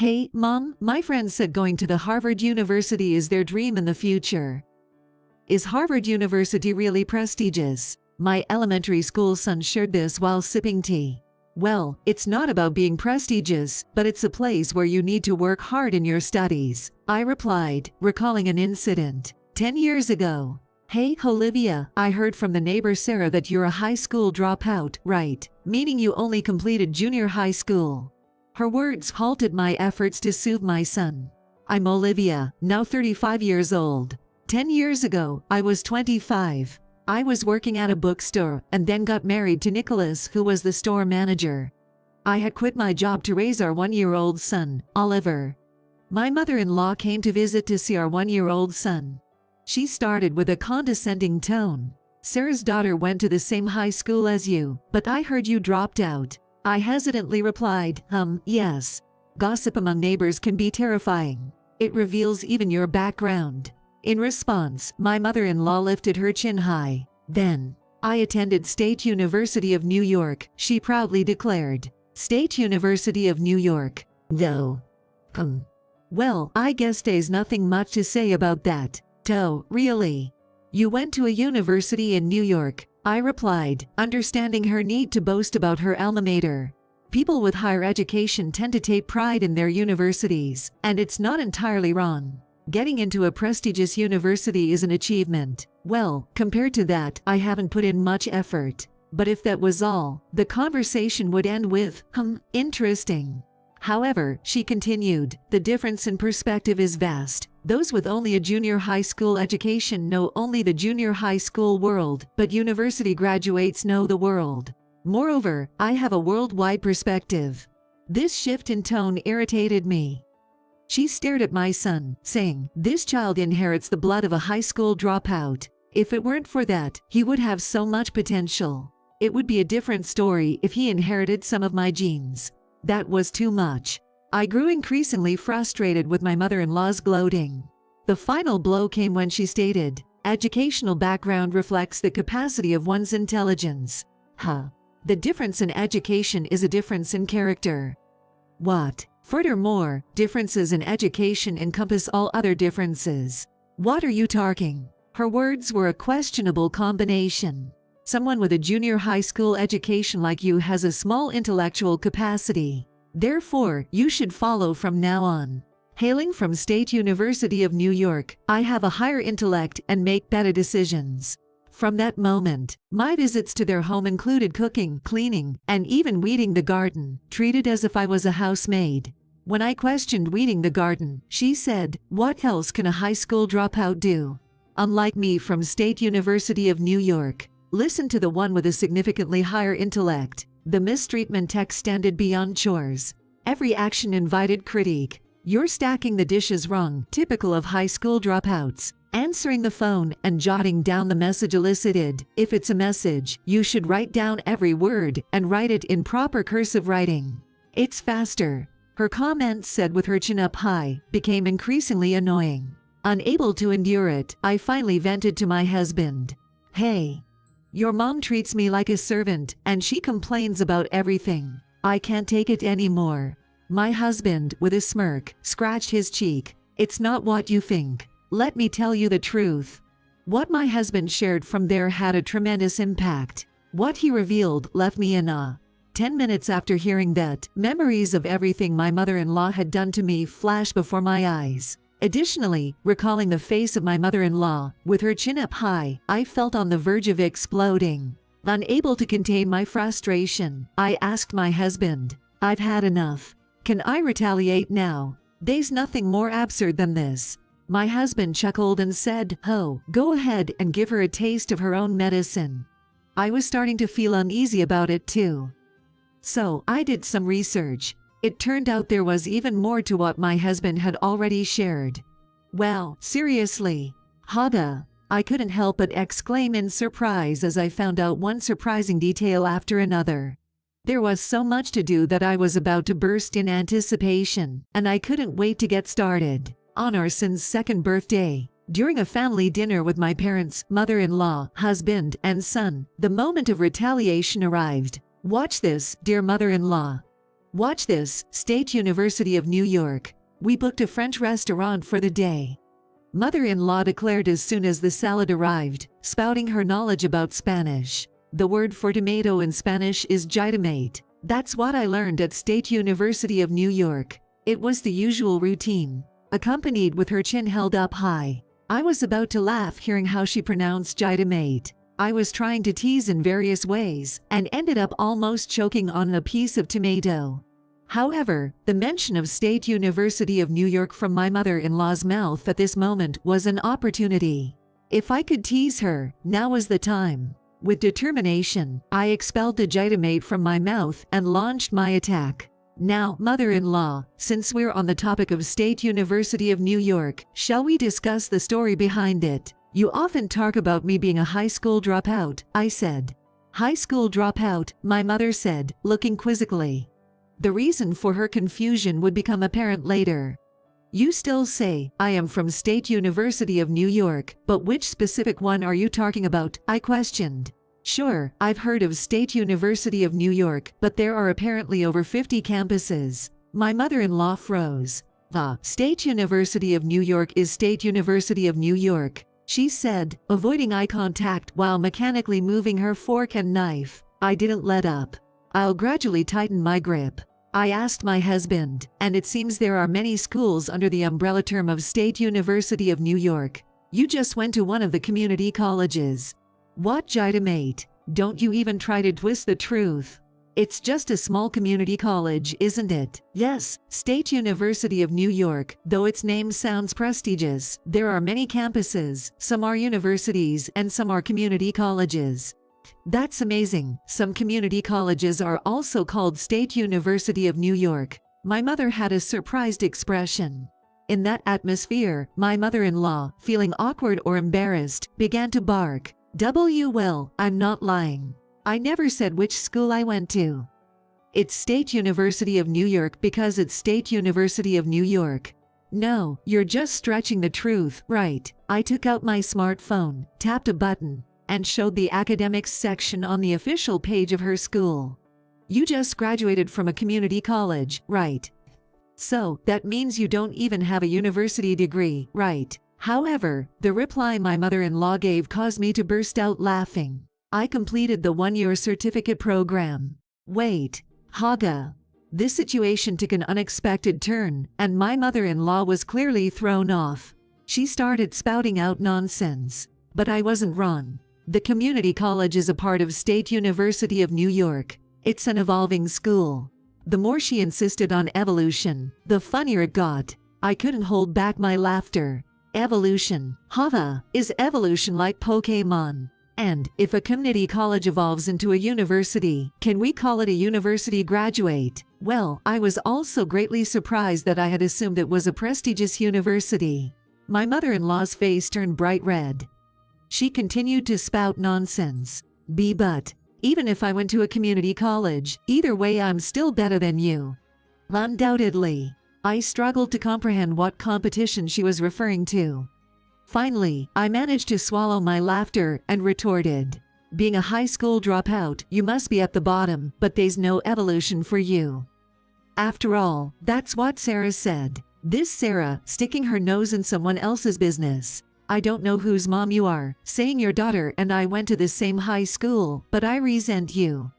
Hey, Mom, my friend said going to the Harvard University is their dream in the future. Is Harvard University really prestigious? My elementary school son shared this while sipping tea. Well, it's not about being prestigious, but it's a place where you need to work hard in your studies, I replied, recalling an incident 10 years ago. Hey, Olivia, I heard from the neighbor Sarah that you're a high school dropout, right? Meaning you only completed junior high school. Her words halted my efforts to soothe my son. I'm Olivia, now 35 years old. 10 years ago, I was 25. I was working at a bookstore and then got married to Nicholas, who was the store manager. I had quit my job to raise our 1-year-old son, Oliver. My mother-in-law came to visit to see our 1-year-old son. She started with a condescending tone. Sarah's daughter went to the same high school as you, but I heard you dropped out. I hesitantly replied, yes. Gossip among neighbors can be terrifying. It reveals even your background. In response, my mother-in-law lifted her chin high. Then, I attended State University of New York, she proudly declared. State University of New York. Though. Well, I guess there's nothing much to say about that. Really? You went to a university in New York, I replied, understanding her need to boast about her alma mater. People with higher education tend to take pride in their universities, and it's not entirely wrong. Getting into a prestigious university is an achievement. Well, compared to that, I haven't put in much effort. But if that was all, the conversation would end with, interesting. However, she continued, the difference in perspective is vast. Those with only a junior high school education know only the junior high school world, but university graduates know the world. Moreover, I have a worldwide perspective. This shift in tone irritated me. She stared at my son, saying, this child inherits the blood of a high school dropout. If it weren't for that, he would have so much potential. It would be a different story if he inherited some of my genes. That was too much. I grew increasingly frustrated with my mother-in-law's gloating. The final blow came when she stated, educational background reflects the capacity of one's intelligence. The difference in education is a difference in character. What? Furthermore, differences in education encompass all other differences. What are you talking? Her words were a questionable combination. Someone with a junior high school education like you has a small intellectual capacity. Therefore, you should follow from now on. Hailing from State University of New York, I have a higher intellect and make better decisions. From that moment, my visits to their home included cooking, cleaning, and even weeding the garden, treated as if I was a housemaid. When I questioned weeding the garden, she said, what else can a high school dropout do? Unlike me from State University of New York, listen to the one with a significantly higher intellect. The mistreatment extended beyond chores. Every action invited critique. You're stacking the dishes wrong, typical of high school dropouts. Answering the phone and jotting down the message elicited. If it's a message, you should write down every word and write it in proper cursive writing. It's faster. Her comments, said with her chin up high, became increasingly annoying. Unable to endure it, I finally vented to my husband. Hey. Your mom treats me like a servant, and she complains about everything. I can't take it anymore. My husband, with a smirk, scratched his cheek. It's not what you think. Let me tell you the truth. What my husband shared from there had a tremendous impact. What he revealed left me in awe. 10 minutes after hearing that, memories of everything my mother-in-law had done to me flashed before my eyes. Additionally, recalling the face of my mother-in-law, with her chin up high, I felt on the verge of exploding. Unable to contain my frustration, I asked my husband, I've had enough. Can I retaliate now? There's nothing more absurd than this. My husband chuckled and said, go ahead and give her a taste of her own medicine. I was starting to feel uneasy about it too. So, I did some research. It turned out there was even more to what my husband had already shared. Well, seriously. Haga. I couldn't help but exclaim in surprise as I found out one surprising detail after another. There was so much to do that I was about to burst in anticipation, and I couldn't wait to get started. On our son's second birthday, during a family dinner with my parents, mother-in-law, husband, and son, the moment of retaliation arrived. Watch this, dear mother-in-law. Watch this, State University of New York. We booked a French restaurant for the day. Mother-in-law declared as soon as the salad arrived, spouting her knowledge about Spanish. The word for tomato in Spanish is jitomate. That's what I learned at State University of New York. It was the usual routine, accompanied with her chin held up high. I was about to laugh hearing how she pronounced jitomate. I was trying to tease in various ways, and ended up almost choking on a piece of tomato. However, the mention of State University of New York from my mother-in-law's mouth at this moment was an opportunity. If I could tease her, now was the time. With determination, I expelled the jitomate from my mouth and launched my attack. Now, mother-in-law, since we're on the topic of State University of New York, shall we discuss the story behind it? You often talk about me being a high school dropout, I said. High school dropout, my mother said, looking quizzically. The reason for her confusion would become apparent later. You still say, I am from State University of New York, but which specific one are you talking about? I questioned. Sure, I've heard of State University of New York, but there are apparently over 50 campuses. My mother-in-law froze. State University of New York is State University of New York, she said, avoiding eye contact while mechanically moving her fork and knife. I didn't let up. I'll gradually tighten my grip. I asked my husband, and it seems there are many schools under the umbrella term of State University of New York. You just went to one of the community colleges. What jitomate? Don't you even try to twist the truth. It's just a small community college, isn't it? Yes, State University of New York, though its name sounds prestigious. There are many campuses, some are universities and some are community colleges. That's amazing. Some community colleges are also called State University of New York. My mother had a surprised expression. In that atmosphere, my mother-in-law, feeling awkward or embarrassed, began to bark. Well, I'm not lying. I never said which school I went to. It's State University of New York because it's State University of New York. No, you're just stretching the truth, right? I took out my smartphone, tapped a button, and showed the academics section on the official page of her school. You just graduated from a community college, right? So, that means you don't even have a university degree, right? However, the reply my mother-in-law gave caused me to burst out laughing. I completed the one-year certificate program. Wait, Haga. This situation took an unexpected turn, and my mother-in-law was clearly thrown off. She started spouting out nonsense. But I wasn't wrong. The community college is a part of State University of New York. It's an evolving school. The more she insisted on evolution, the funnier it got. I couldn't hold back my laughter. Evolution. Hava, is evolution like Pokemon? And, if a community college evolves into a university, can we call it a university graduate? Well, I was also greatly surprised that I had assumed it was a prestigious university. My mother-in-law's face turned bright red. She continued to spout nonsense. But, even if I went to a community college, either way I'm still better than you. Undoubtedly. I struggled to comprehend what competition she was referring to. Finally, I managed to swallow my laughter and retorted. Being a high school dropout, you must be at the bottom, but there's no evolution for you. After all, that's what Sarah said. This Sarah, sticking her nose in someone else's business. I don't know whose mom you are, saying your daughter and I went to the same high school, but I resent you.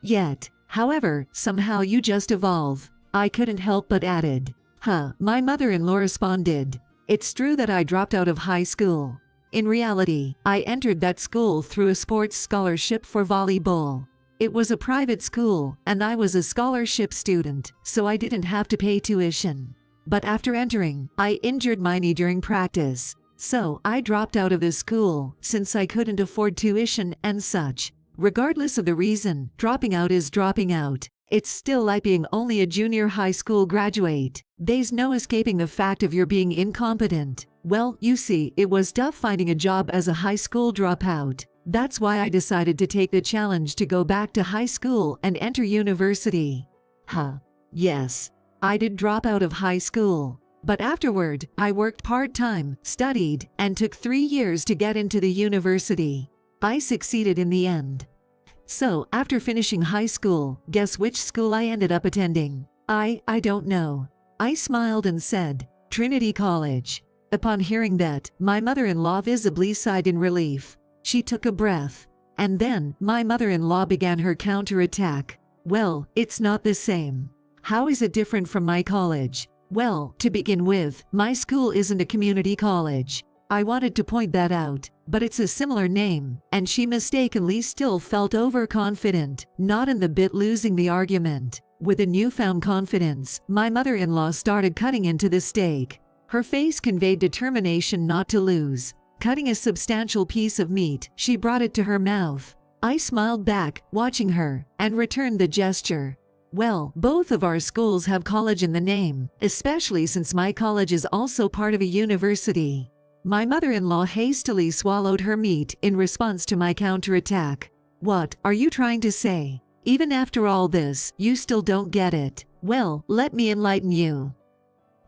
Yet, however, somehow you just evolve. I couldn't help but added. My mother-in-law responded. It's true that I dropped out of high school. In reality, I entered that school through a sports scholarship for volleyball. It was a private school, and I was a scholarship student, so I didn't have to pay tuition. But after entering, I injured my knee during practice. So, I dropped out of the school, since I couldn't afford tuition and such. Regardless of the reason, dropping out is dropping out. It's still like being only a junior high school graduate. There's no escaping the fact of your being incompetent. Well, you see, it was tough finding a job as a high school dropout. That's why I decided to take the challenge to go back to high school and enter university. Yes, I did drop out of high school. But afterward, I worked part-time, studied, and took 3 years to get into the university. I succeeded in the end. So, after finishing high school, guess which school I ended up attending? I don't know. I smiled and said, Trinity College. Upon hearing that, my mother-in-law visibly sighed in relief. She took a breath. And then, my mother-in-law began her counterattack. Well, it's not the same. How is it different from my college? Well, to begin with, my school isn't a community college. I wanted to point that out, but it's a similar name, and she mistakenly still felt overconfident, not in the bit losing the argument. With a newfound confidence, my mother-in-law started cutting into the steak. Her face conveyed determination not to lose. Cutting a substantial piece of meat, she brought it to her mouth. I smiled back, watching her, and returned the gesture. Well, both of our schools have college in the name, especially since my college is also part of a university. My mother-in-law hastily swallowed her meat in response to my counterattack. What are you trying to say? Even after all this, you still don't get it. Well, let me enlighten you.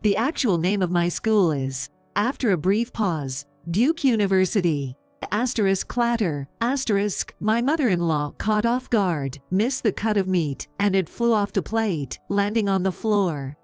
The actual name of my school is, after a brief pause, Duke University. Asterisk clatter, asterisk, my mother-in-law caught off guard, missed the cut of meat, and it flew off the plate, landing on the floor.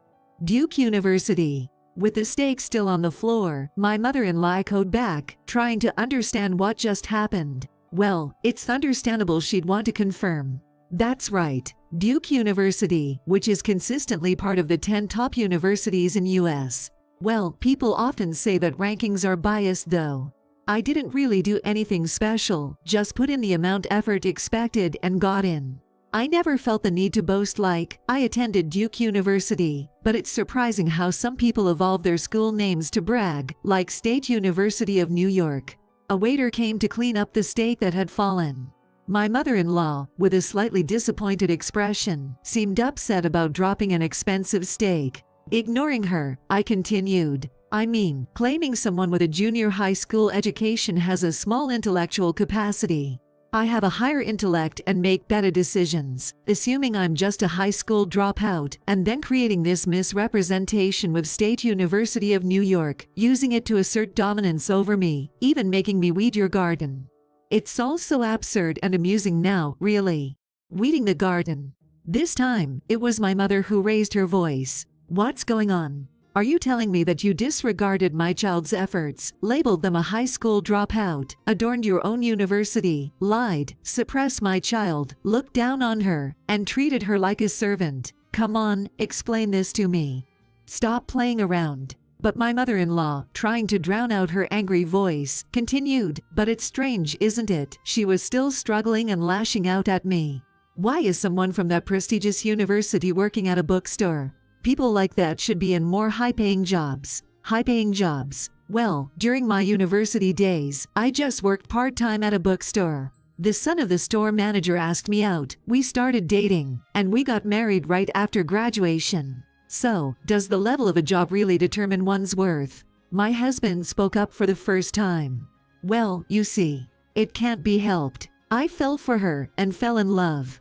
Duke University. With the steak still on the floor, my mother-in-law echoed back, trying to understand what just happened. Well, it's understandable she'd want to confirm. That's right, Duke University, which is consistently part of the 10 top universities in US. Well, people often say that rankings are biased though. I didn't really do anything special, just put in the amount effort expected and got in. I never felt the need to boast like, I attended Duke University, but it's surprising how some people evolve their school names to brag, like State University of New York. A waiter came to clean up the steak that had fallen. My mother-in-law, with a slightly disappointed expression, seemed upset about dropping an expensive steak. Ignoring her, I continued. I mean, claiming someone with a junior high school education has a small intellectual capacity. I have a higher intellect and make better decisions, assuming I'm just a high school dropout, and then creating this misrepresentation with State University of New York, using it to assert dominance over me, even making me weed your garden. It's all so absurd and amusing now, really. Weeding the garden. This time, it was my mother who raised her voice. What's going on? Are you telling me that you disregarded my child's efforts, labeled them a high school dropout, adorned your own university, lied, suppressed my child, looked down on her, and treated her like a servant? Come on, explain this to me. Stop playing around. But my mother-in-law, trying to drown out her angry voice, continued, but it's strange, isn't it? She was still struggling and lashing out at me. Why is someone from that prestigious university working at a bookstore? People like that should be in more high-paying jobs. High-paying jobs. Well, during my university days, I just worked part-time at a bookstore. The son of the store manager asked me out, we started dating, and we got married right after graduation. So, does the level of a job really determine one's worth? My husband spoke up for the first time. Well, you see, it can't be helped. I fell for her and fell in love.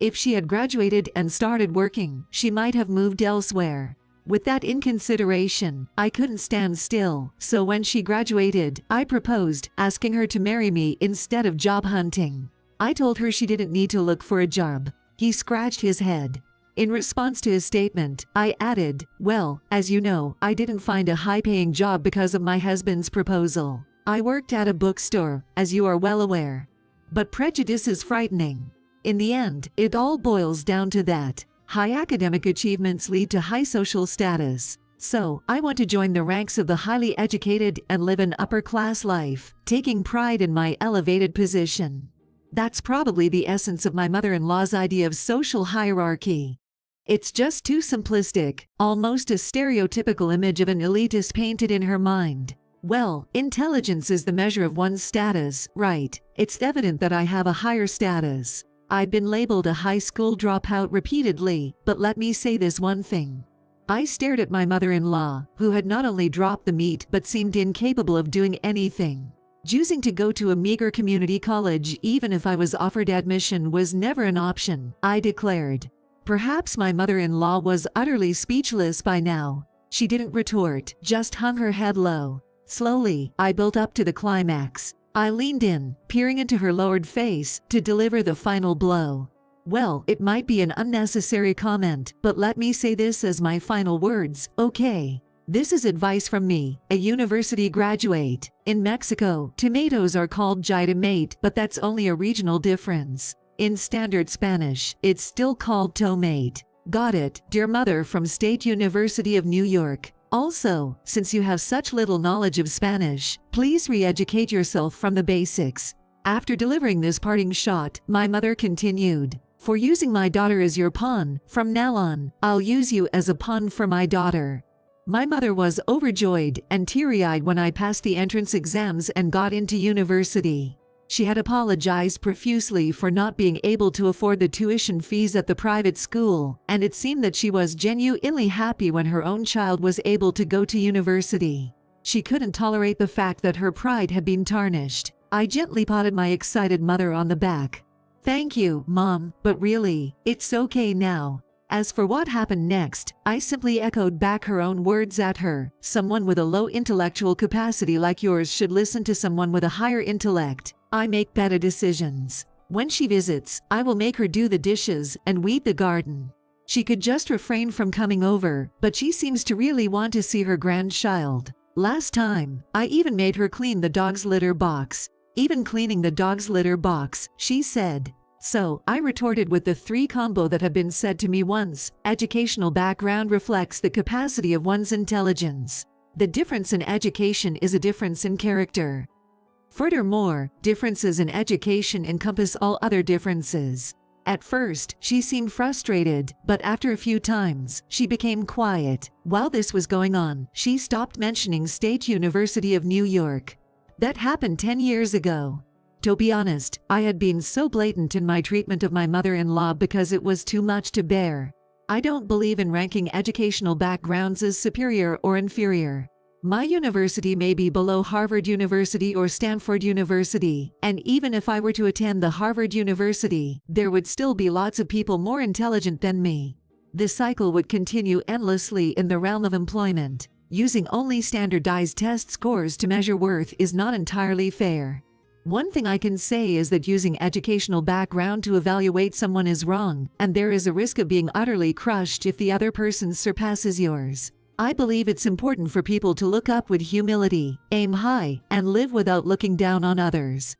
If she had graduated and started working, she might have moved elsewhere. With that in consideration, I couldn't stand still, so when she graduated, I proposed, asking her to marry me instead of job hunting. I told her she didn't need to look for a job. He scratched his head. In response to his statement, I added, well, as you know, I didn't find a high-paying job because of my husband's proposal. I worked at a bookstore, as you are well aware. But prejudice is frightening. In the end, it all boils down to that. High academic achievements lead to high social status. So, I want to join the ranks of the highly educated and live an upper-class life, taking pride in my elevated position. That's probably the essence of my mother-in-law's idea of social hierarchy. It's just too simplistic, almost a stereotypical image of an elitist painted in her mind. Well, intelligence is the measure of one's status, right? It's evident that I have a higher status. I've been labeled a high school dropout repeatedly, but let me say this one thing. I stared at my mother-in-law, who had not only dropped the meat but seemed incapable of doing anything. Choosing to go to a meager community college even if I was offered admission was never an option, I declared. Perhaps my mother-in-law was utterly speechless by now. She didn't retort, just hung her head low. Slowly, I built up to the climax. I leaned in, peering into her lowered face, to deliver the final blow. Well, it might be an unnecessary comment, but let me say this as my final words, okay? This is advice from me, a university graduate. In Mexico, tomatoes are called jitomate, but that's only a regional difference. In standard Spanish, it's still called tomate. Got it, dear mother from State University of New York. Also, since you have such little knowledge of Spanish, please re-educate yourself from the basics. After delivering this parting shot, my mother continued, for using my daughter as your pawn, from now on, I'll use you as a pawn for my daughter. My mother was overjoyed and teary-eyed when I passed the entrance exams and got into university. She had apologized profusely for not being able to afford the tuition fees at the private school, and it seemed that she was genuinely happy when her own child was able to go to university. She couldn't tolerate the fact that her pride had been tarnished. I gently patted my excited mother on the back. Thank you, Mom, but really, it's okay now. As for what happened next, I simply echoed back her own words at her. Someone with a low intellectual capacity like yours should listen to someone with a higher intellect. I make better decisions. When she visits, I will make her do the dishes and weed the garden. She could just refrain from coming over, but she seems to really want to see her grandchild. Last time, I even made her clean the dog's litter box. Even cleaning the dog's litter box, she said. So, I retorted with the three combo that have been said to me once. Educational background reflects the capacity of one's intelligence. The difference in education is a difference in character. Furthermore, differences in education encompass all other differences. At first, she seemed frustrated, but after a few times, she became quiet. While this was going on, she stopped mentioning State University of New York. That happened 10 years ago. To be honest, I had been so blatant in my treatment of my mother-in-law because it was too much to bear. I don't believe in ranking educational backgrounds as superior or inferior. My university may be below Harvard University or Stanford University, and even if I were to attend the Harvard University, there would still be lots of people more intelligent than me. This cycle would continue endlessly in the realm of employment. Using only standardized test scores to measure worth is not entirely fair. One thing I can say is that using educational background to evaluate someone is wrong, and there is a risk of being utterly crushed if the other person surpasses yours. I believe it's important for people to look up with humility, aim high, and live without looking down on others.